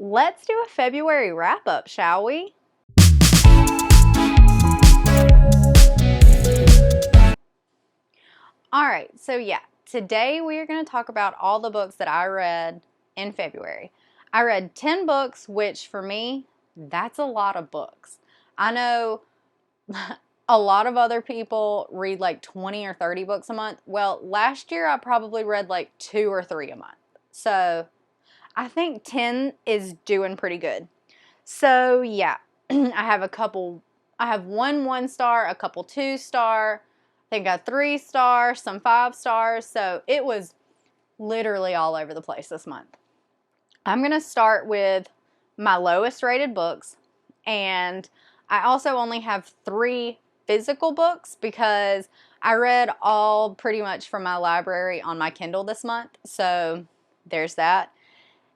Let's do a February wrap-up, shall we? Alright, so yeah, today we are going to talk about all the books that I read in February. I read 10 books, which for me, that's a lot of books. I know a lot of other people read like 20 or 30 books a month. Well, last year I probably read like 2 or 3 a month. So I think 10 is doing pretty good. So yeah, I have one star, a couple 2-star, I think a 3-star, some 5 stars. So it was literally all over the place this month. I'm going to start with my lowest rated books, and I also only have 3 physical books because I read all pretty much from my library on my Kindle this month. So there's that.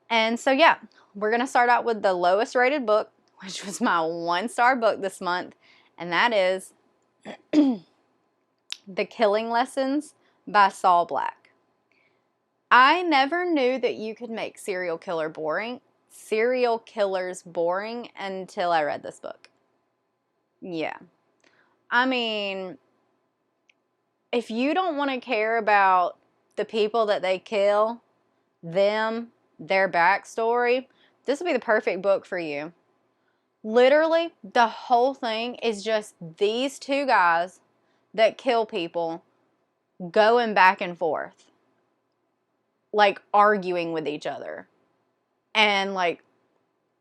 And so yeah, we're going to start out with the lowest rated book, which was my 1-star book this month, and that is The Killing Lessons by Saul Black. I never knew that you could make serial killers boring until I read this book. Yeah. I mean, if you don't want to care about the people that they kill, their backstory, this would be the perfect book for you. Literally, the whole thing is just these 2 guys that kill people going back and forth, like arguing with each other. And like,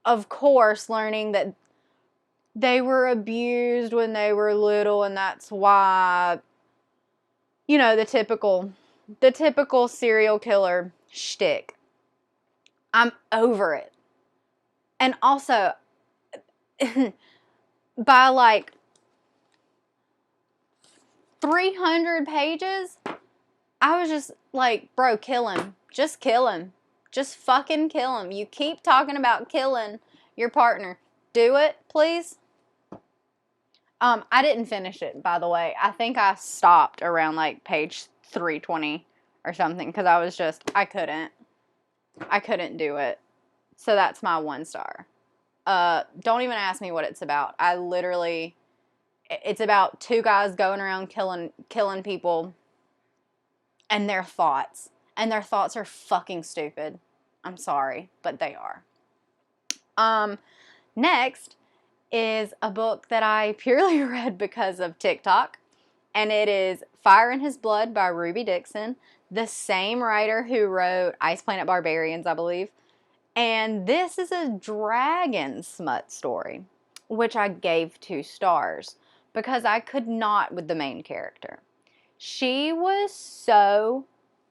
of course, learning that they were abused when they were little, and that's why, you know, the typical serial killer shtick. I'm over it. And also, by like 300 pages, I was just like, bro, kill him. Just kill him. Just fucking kill him. You keep talking about killing your partner. Do it, please. I didn't finish it, by the way. I think I stopped around like page 320 or something because I couldn't do it. So that's my 1-star. Don't even ask me what it's about. It's about 2 guys going around killing people and their thoughts. And their thoughts are fucking stupid. I'm sorry, but they are. Next is a book that I purely read because of TikTok, and it is Fire in His Blood by Ruby Dixon, the same writer who wrote Ice Planet Barbarians, I believe. And this is a dragon smut story, which I gave 2 stars because I could not with the main character. She was so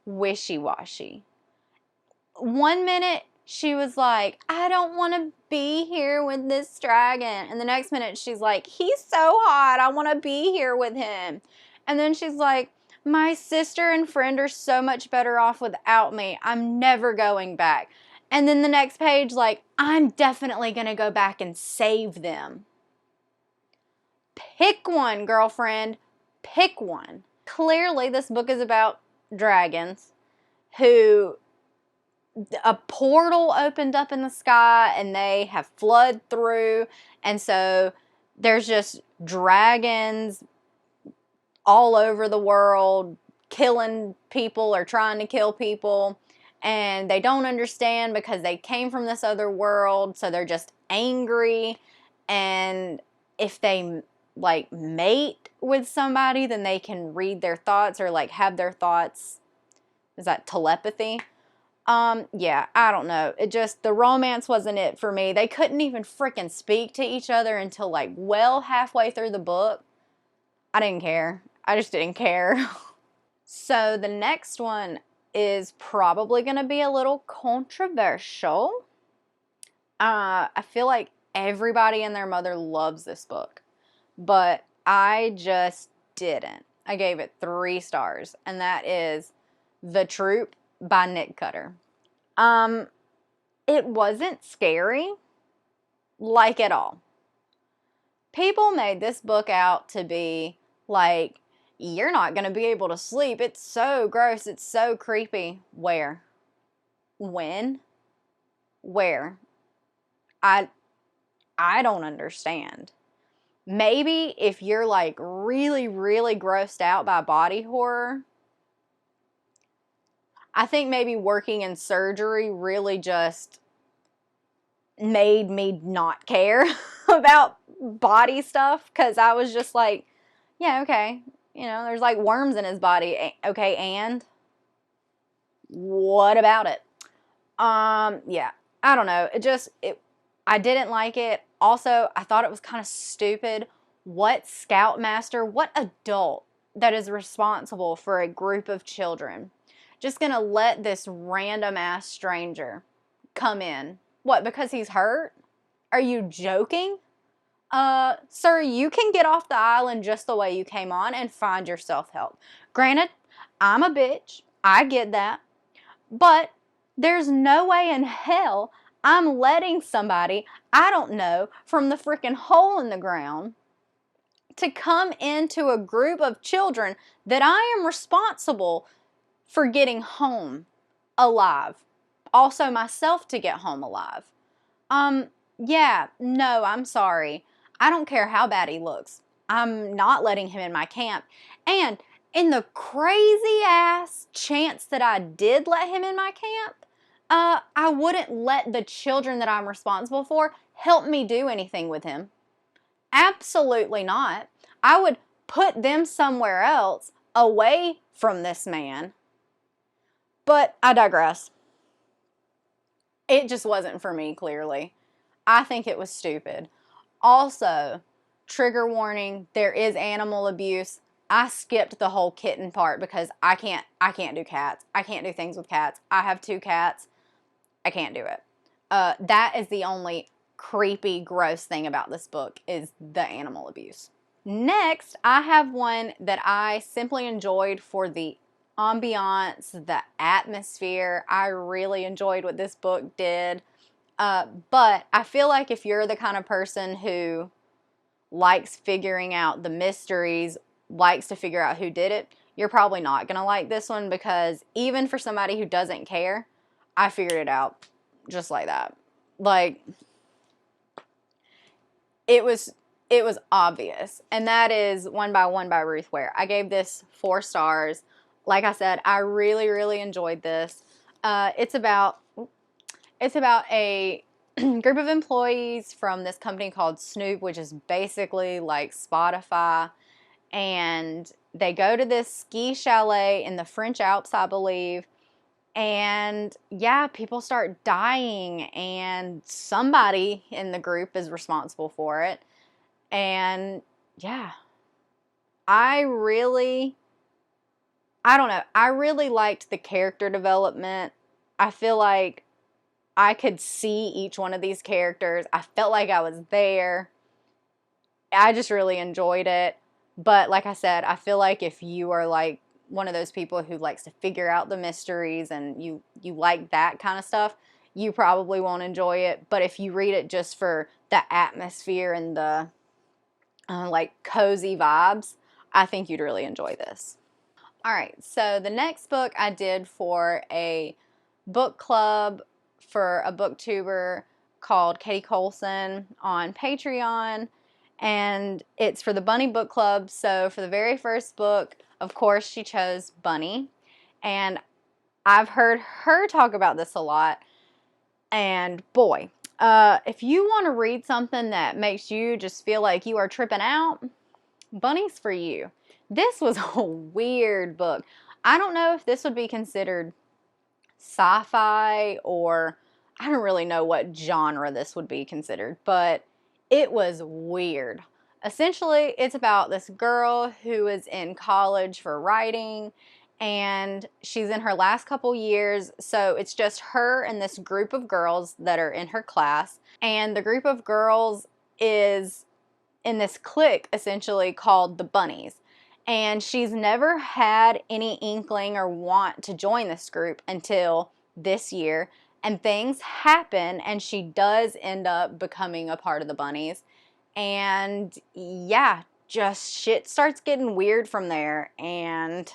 wishy-washy. One minute she was like, I don't want to be here with this dragon. And the next minute she's like, he's so hot, I want to be here with him. And then she's like, my sister and friend are so much better off without me. I'm never going back. And then the next page, like, I'm definitely going to go back and save them. Pick one, girlfriend. Pick one. Clearly, this book is about dragons who a portal opened up in the sky and they have flood through, and so there's just dragons all over the world killing people or trying to kill people, and they don't understand because they came from this other world, so they're just angry. And if they like mate with somebody, then they can read their thoughts or like have their thoughts. Is that telepathy? Yeah, I don't know. The romance wasn't it for me. They couldn't even freaking speak to each other until like well halfway through the book. I didn't care. I just didn't care. So the next one is probably going to be a little controversial. I feel like everybody and their mother loves this book, but I just didn't. I gave it 3 stars, and that is The Troop by Nick Cutter. It wasn't scary, like at all. People made this book out to be like, you're not going to be able to sleep. It's so gross. It's so creepy. Where? When? Where? I I don't understand. Maybe if you're like really, really grossed out by body horror, I think maybe working in surgery really just made me not care about body stuff, because I was just like, yeah, okay, you know, there's like worms in his body. Okay, and what about it? Yeah, I don't know. I didn't like it. Also, I thought it was kind of stupid. What scoutmaster, what adult that is responsible for a group of children just gonna let this random ass stranger come in? What, because he's hurt? Are you joking? Sir, you can get off the island just the way you came on and find yourself help. Granted, I'm a bitch. I get that. But there's no way in hell I'm letting somebody I don't know from the freaking hole in the ground to come into a group of children that I am responsible for getting home alive. Also, myself to get home alive. Um, yeah, no, I'm sorry. I don't care how bad he looks. I'm not letting him in my camp. And in the crazy ass chance that I did let him in my camp, I wouldn't let the children that I'm responsible for help me do anything with him. Absolutely not. I would put them somewhere else away from this man. But I digress. It just wasn't for me, clearly. I think it was stupid. Also, trigger warning, there is animal abuse. I skipped the whole kitten part because I can't do cats. I can't do things with cats. I have 2 cats. I can't do it. That is the only creepy, gross thing about this book, is the animal abuse. Next, I have one that I simply enjoyed for the ambiance, the atmosphere. I really enjoyed what this book did. But I feel like if you're the kind of person who likes figuring out the mysteries, likes to figure out who did it, you're probably not going to like this one, because even for somebody who doesn't care, I figured it out just like that. Like, it was obvious. And that is One by One by Ruth Ware. I gave this 4 stars. Like I said, I really, really enjoyed this. It's about a group of employees from this company called Snoop, which is basically like Spotify. And they go to this ski chalet in the French Alps, I believe. And yeah, people start dying, and somebody in the group is responsible for it. And yeah, I don't know, I really liked the character development. I feel like I could see each one of these characters. I felt like I was there. I just really enjoyed it. But like I said, I feel like if you are like one of those people who likes to figure out the mysteries and you like that kind of stuff, you probably won't enjoy it. But if you read it just for the atmosphere and the like cozy vibes, I think you'd really enjoy this. All right, so the next book I did for a book club for a booktuber called Katie Colson on Patreon, and it's for the Bunny Book Club. So for the very first book, of course, she chose Bunny, and I've heard her talk about this a lot, and boy, if you want to read something that makes you just feel like you are tripping out, Bunny's for you. This was a weird book. I don't know if this would be considered sci-fi, or I don't really know what genre this would be considered, but it was weird. Essentially, it's about this girl who is in college for writing, and she's in her last couple years, so it's just her and this group of girls that are in her class, and the group of girls is in this clique essentially called the Bunnies. And she's never had any inkling or want to join this group until this year. And things happen, and she does end up becoming a part of the Bunnies. And yeah, just shit starts getting weird from there. And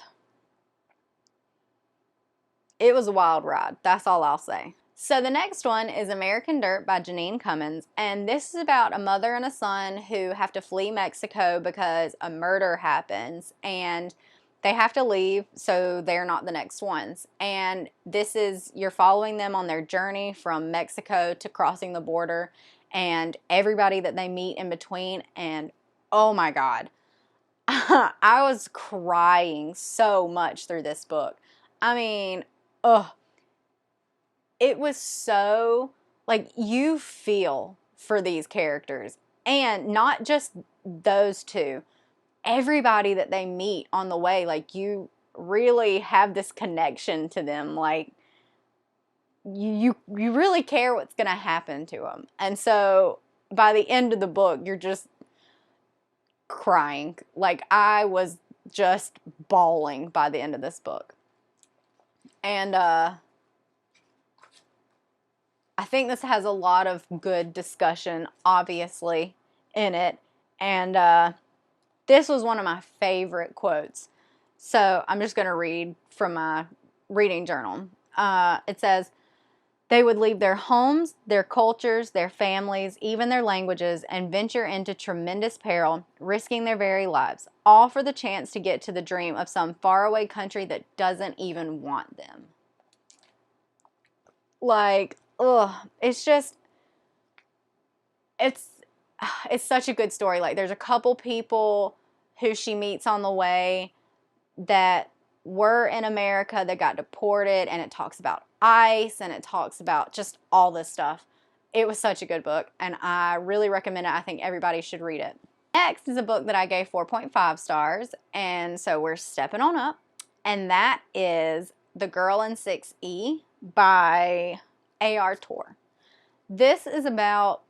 it was a wild ride. That's all I'll say. So the next one is American Dirt by Janine Cummins, and this is about a mother and a son who have to flee Mexico because a murder happens, and they have to leave so they're not the next ones. And this is, you're following them on their journey from Mexico to crossing the border, and everybody that they meet in between, and oh my God. I was crying so much through this book. I mean, ugh. It was so, like, you feel for these characters. And not just those two. Everybody that they meet on the way, like, you really have this connection to them. Like, you really care what's going to happen to them. And so, by the end of the book, you're just crying. Like, I was just bawling by the end of this book. And, I think this has a lot of good discussion, obviously, in it. And this was one of my favorite quotes. So I'm just going to read from my reading journal. It says, they would leave their homes, their cultures, their families, even their languages, and venture into tremendous peril, risking their very lives, all for the chance to get to the dream of some faraway country that doesn't even want them. Like, ugh, it's just, it's such a good story. Like, there's a couple people who she meets on the way that were in America that got deported, and it talks about ICE, and it talks about just all this stuff. It was such a good book, and I really recommend it. I think everybody should read it. Next is a book that I gave 4.5 stars, and so we're stepping on up, and that is The Girl in 6E by A.R. Torr. This is about,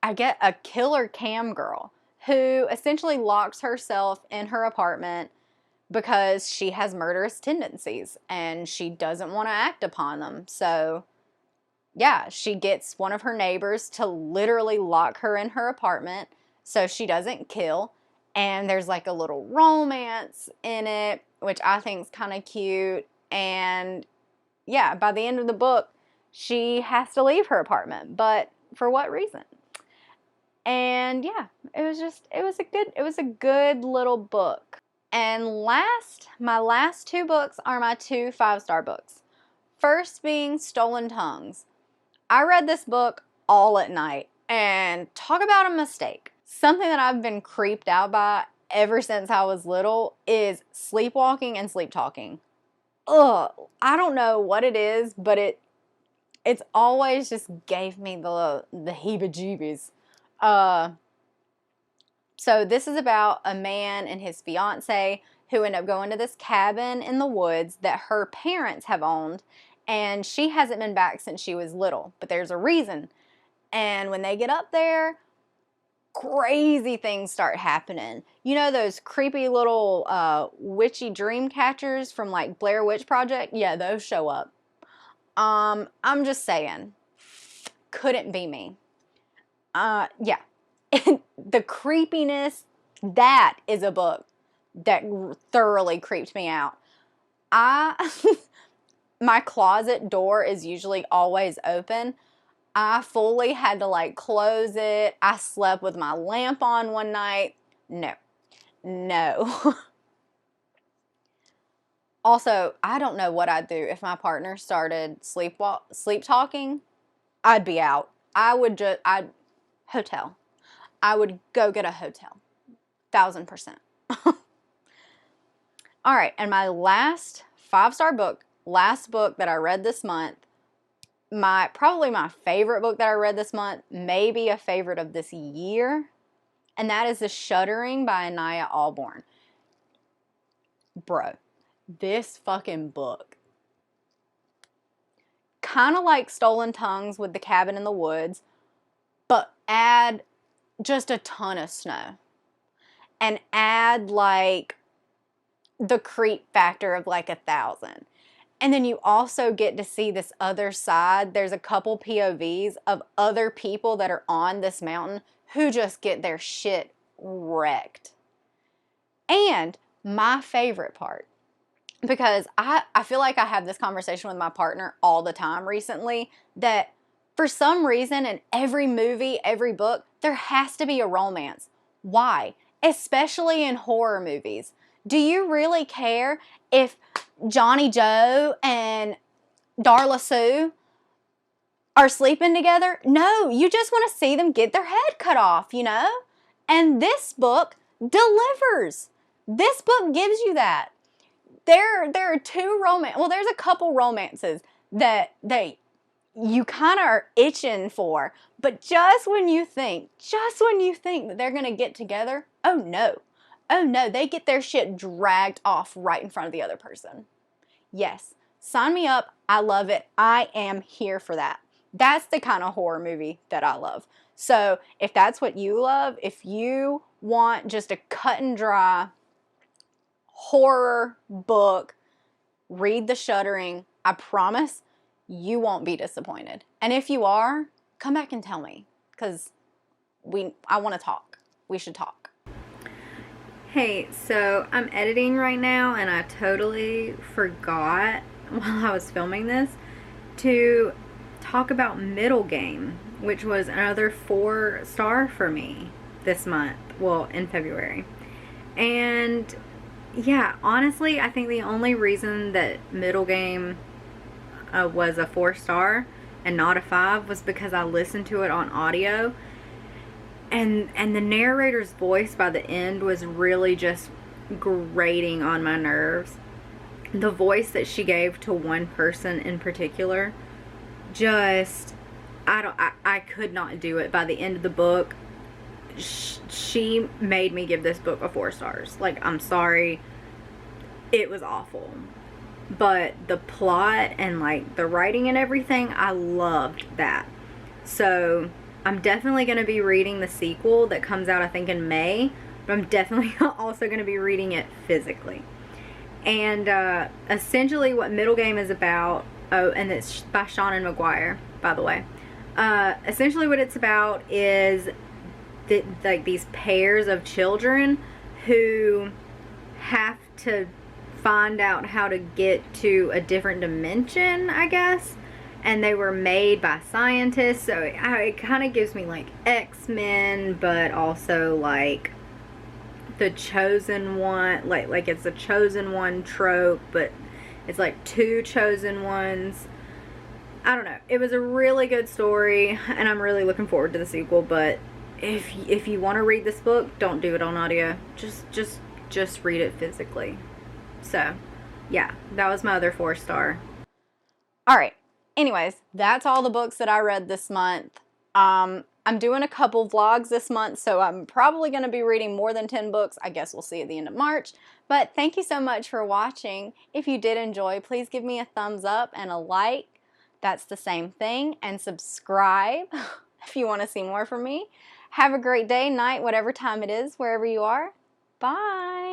I get, a killer cam girl who essentially locks herself in her apartment because she has murderous tendencies and she doesn't want to act upon them. So, yeah, she gets one of her neighbors to literally lock her in her apartment so she doesn't kill. And there's like a little romance in it, which I think is kind of cute. And yeah, by the end of the book, she has to leave her apartment, but for what reason? And yeah, it was a good little book. And my last two books are my two 5-star books. First being Stolen Tongues. I read this book all at night, and talk about a mistake. Something that I've been creeped out by ever since I was little is sleepwalking and sleep talking. Ugh, I don't know what it is, but it's always just gave me the heebie-jeebies. So this is about a man and his fiance who end up going to this cabin in the woods that her parents have owned, and she hasn't been back since she was little, but there's a reason. And when they get up there, crazy things start happening. You know those creepy little witchy dream catchers from like Blair Witch Project? Yeah, those show up. I'm just saying, couldn't be me. Yeah. The creepiness, that is a book that thoroughly creeped me out. My closet door is usually always open. I fully had to like close it. I slept with my lamp on one night. No. Also, I don't know what I'd do if my partner started sleep talking. I'd be out. Hotel. I would go get a hotel. 1,000%. All right, and my last 5-star book, last book that I read this month, probably my favorite book that I read this month, maybe a favorite of this year, and that is The Shuttering by Anaya Alborn. Bro, this fucking book, kind of like Stolen Tongues with the cabin in the woods, but add just a ton of snow. And add like the creep factor of like 1,000. And then you also get to see this other side. There's a couple POVs of other people that are on this mountain who just get their shit wrecked. And my favorite part, because I feel like I have this conversation with my partner all the time recently, that for some reason in every movie, every book, there has to be a romance. Why? Especially in horror movies. Do you really care if Johnny Joe and Darla Sue are sleeping together? No, you just want to see them get their head cut off, you know? And this book delivers. This book gives you that. There are there's a couple romances that you kind of are itching for, but just when you think that they're going to get together, oh no, they get their shit dragged off right in front of the other person. Yes, sign me up. I love it. I am here for that. That's the kind of horror movie that I love. So if that's what you love, if you want just a cut and dry horror book, read The Shuttering. I promise you won't be disappointed. And if you are, come back and tell me, because I want to talk. We should talk. Hey, so I'm editing right now, and I totally forgot while I was filming this to talk about Middle Game, which was another 4-star for me this month, well, in February. And yeah, honestly, I think the only reason that Middle Game was a 4-star and not a 5 was because I listened to it on audio, and the narrator's voice by the end was really just grating on my nerves. The voice that she gave to one person in particular, just I could not do it. By the end of the book, she made me give this book a 4 stars. Like, I'm sorry, it was awful, but the plot and like the writing and everything, I loved that. So I'm definitely going to be reading the sequel that comes out, I think, in May, but I'm definitely also going to be reading it physically. And essentially what Middle Game is about, oh, and it's by Seanan McGuire, by the way. Essentially what it's about is like these pairs of children who have to find out how to get to a different dimension, I guess. And they were made by scientists, so it kind of gives me like X-Men, but also like the chosen one, like it's a chosen one trope, but it's like 2 chosen ones. I don't know. It was a really good story, and I'm really looking forward to the sequel. But if you want to read this book, don't do it on audio. Just read it physically. So, yeah, that was my other 4-star. All right. Anyways, that's all the books that I read this month. I'm doing a couple vlogs this month, so I'm probably going to be reading more than 10 books. I guess we'll see at the end of March. But thank you so much for watching. If you did enjoy, please give me a thumbs up and a like. That's the same thing. And subscribe if you want to see more from me. Have a great day, night, whatever time it is, wherever you are. Bye.